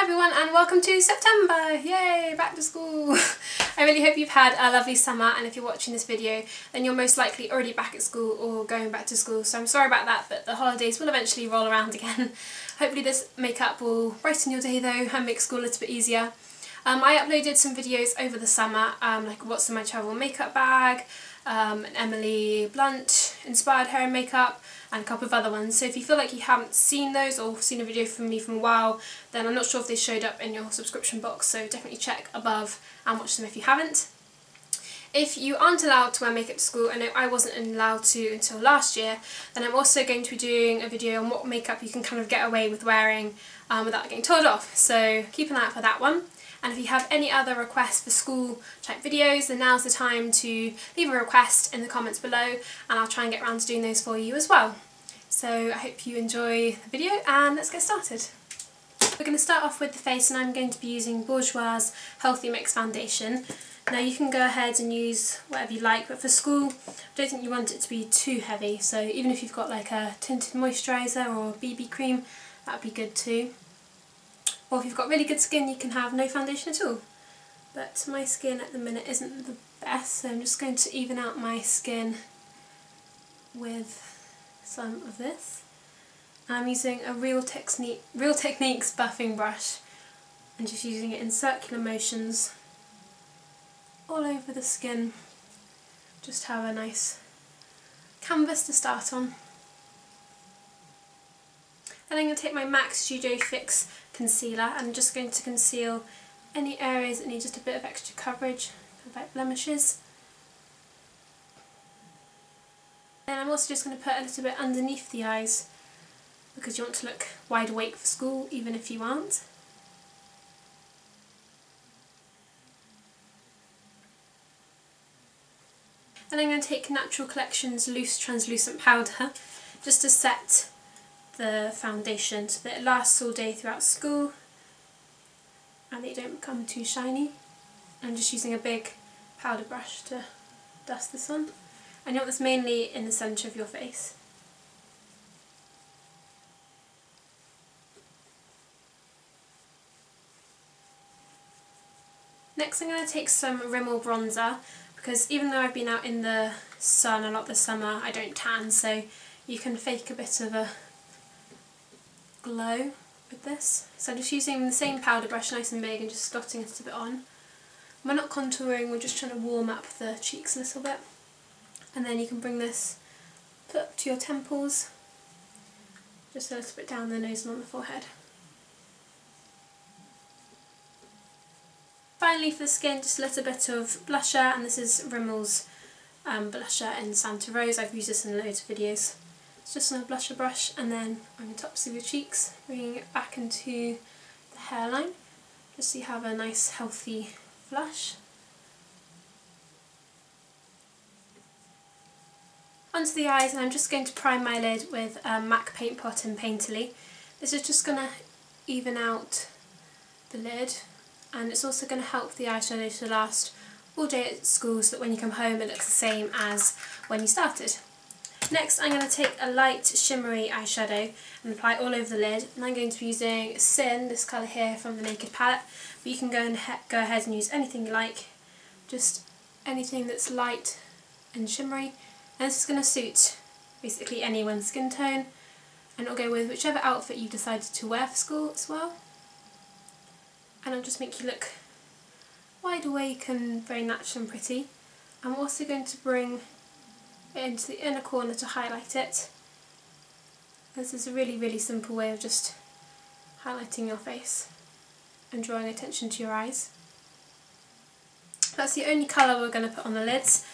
Hi everyone and welcome to September! Yay! Back to school! I really hope you've had a lovely summer, and if you're watching this video then you're most likely already back at school or going back to school, so I'm sorry about that, but the holidays will eventually roll around again. Hopefully this makeup will brighten your day though and make school a little bit easier. I uploaded some videos over the summer, like what's in my travel makeup bag, an Emily Blunt inspired hair and makeup, and a couple of other ones. So if you feel like you haven't seen those or seen a video from me from a while, then I'm not sure if they showed up in your subscription box, so definitely check above and watch them if you haven't. If you aren't allowed to wear makeup to school, and I wasn't allowed to until last year, then I'm also going to be doing a video on what makeup you can kind of get away with wearing without getting told off, so keep an eye out for that one. And if you have any other requests for school type videos, then now's the time to leave a request in the comments below and I'll try and get around to doing those for you as well. So I hope you enjoy the video and let's get started. We're going to start off with the face, and I'm going to be using Bourjois Healthy Mix Foundation. Now you can go ahead and use whatever you like, but for school I don't think you want it to be too heavy, so even if you've got like a tinted moisturiser or BB cream, that would be good too. Or if you've got really good skin you can have no foundation at all. But my skin at the minute isn't the best, so I'm just going to even out my skin with some of this. I'm using a Real Techniques buffing brush and just using it in circular motions all over the skin. Just have a nice canvas to start on. Then I'm going to take my MAC Studio Fix concealer and I'm just going to conceal any areas that need just a bit of extra coverage, like blemishes. Then I'm also just going to put a little bit underneath the eyes because you want to look wide awake for school even if you aren't. Then I'm going to take Natural Collections Loose Translucent Powder just to set the foundation so that it lasts all day throughout school and that you don't become too shiny. I'm just using a big powder brush to dust this on, and you want this mainly in the centre of your face. Next I'm going to take some Rimmel bronzer, because even though I've been out in the sun a lot this summer I don't tan, so you can fake a bit of a glow with this. So I'm just using the same powder brush, nice and big, and just dotting it a bit on. We're not contouring, we're just trying to warm up the cheeks a little bit. And then you can bring this up to your temples, just a little bit down the nose and on the forehead. Finally for the skin, just a little bit of blusher, and this is Rimmel's blusher in Santa Rose. I've used this in loads of videos. It's just on a blusher brush and then on the tops of your cheeks, bringing it back into the hairline, just so you have a nice healthy flush. Onto the eyes, and I'm just going to prime my lid with MAC Paint Pot in Painterly. This is just going to even out the lid, and it's also going to help the eyeshadow to last all day at school so that when you come home it looks the same as when you started. Next I'm going to take a light shimmery eyeshadow and apply it all over the lid, and I'm going to be using Sin, this colour here from the Naked palette, but you can go ahead and use anything you like, just anything that's light and shimmery, and this is going to suit basically anyone's skin tone, and it'll go with whichever outfit you decided to wear for school as well, and it'll just make you look wide awake and very natural and pretty. I'm also going to bring it into the inner corner to highlight it. This is a really simple way of just highlighting your face and drawing attention to your eyes. That's the only colour we're going to put on the lids,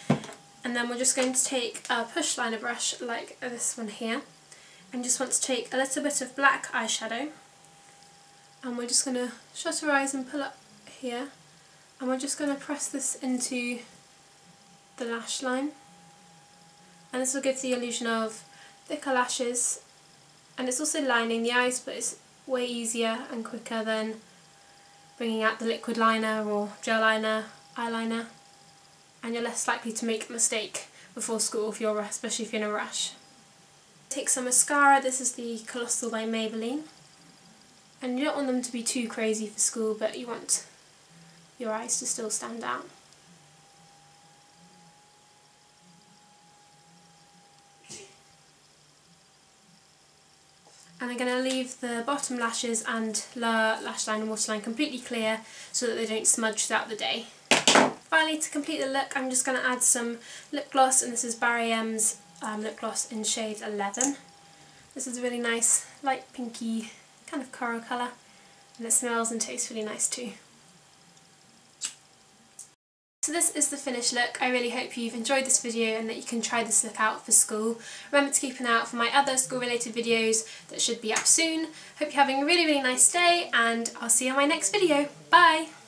and then we're just going to take a push liner brush like this one here, and just want to take a little bit of black eyeshadow, and we're just going to shut our eyes and pull up here, and we're just going to press this into the lash line. And this will give the illusion of thicker lashes, and it's also lining the eyes, but it's way easier and quicker than bringing out the liquid liner or gel liner, eyeliner, and you're less likely to make a mistake before school especially if you're in a rush. Take some mascara. This is the Colossal by Maybelline, And you don't want them to be too crazy for school, but you want your eyes to still stand out. And I'm going to leave the bottom lashes and lower lash line and waterline completely clear so that they don't smudge throughout the day. Finally, to complete the look, I'm just going to add some lip gloss, and this is Barry M's lip gloss in shade 11. This is a really nice light pinky kind of coral colour, and it smells and tastes really nice too. So this is the finished look. I really hope you've enjoyed this video and that you can try this look out for school. Remember to keep an eye out for my other school related videos that should be up soon. Hope you're having a really nice day, and I'll see you on my next video. Bye!